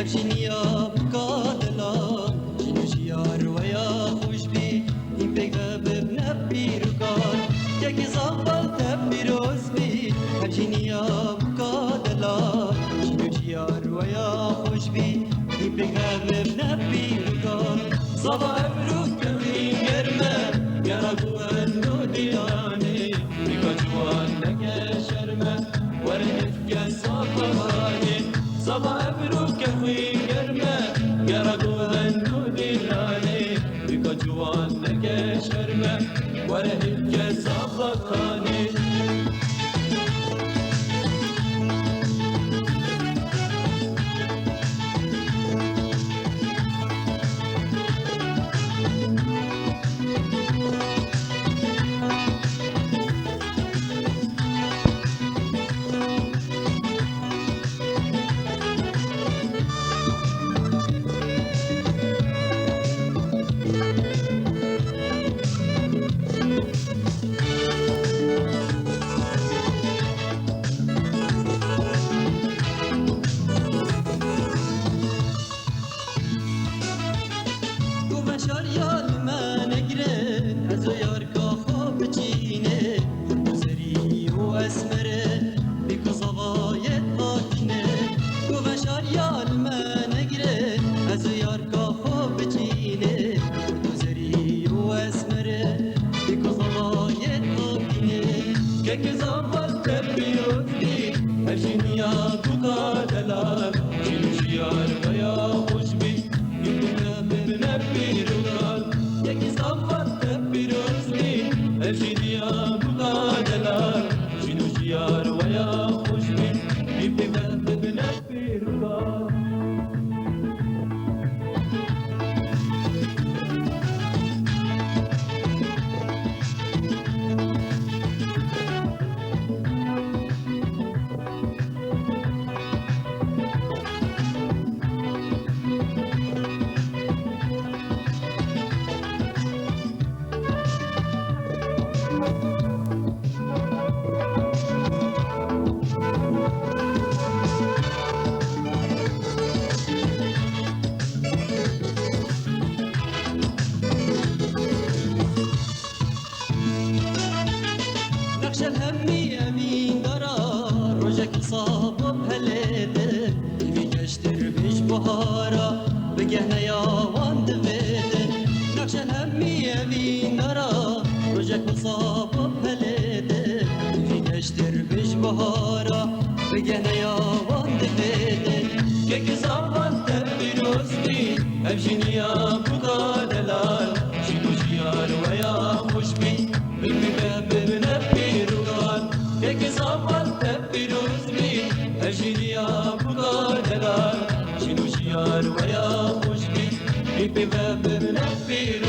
هفشینیا بکادلا جنو جیار ویا خوش بی این بگه ببنه بیرکان یکی زنبال تب بیروز بی هفشینیا بکادلا جنو جیار ویا خوش بی این بگه ببنه بیرکان زبا امروز کمی گرمه گره گوهنو دیانی بگه جوان نگه شرمه ورنف که صفحانی زبا امروز کمی گرمه گره گوهنو دیانی بگه جوان نگه شرمه ورنف که صفحانی شاریال من گره از یار کافا بچینه گذری و اسمره بیکو زوایت آکنه گو شاریال من گره از یار کافا بچینه گذری و اسمره بیکو زوایت آکنه که زوال تبیوتی هشینیا بکادلار شیار ویا خوش بی یکی صفت پیروز بی اشیدیا بقادلار جنو جیار ویا خوش بی بی ببنه پیروز همي أمين درا رجك صاب بهلده في كشتر بيش بهارا بجهنا يا واند بيده نقش همي أمين درا رجك صاب بهلده في كشتر بيش بهارا بجهنا يا واند بيده كيك زمان تبيروزي أبجنيا بقادلال شنو جيار ويا خوشبي بالمباب که زمان تبیروز بی اجریا بقادلار شنو جیار ویا خوش بی بی بی بی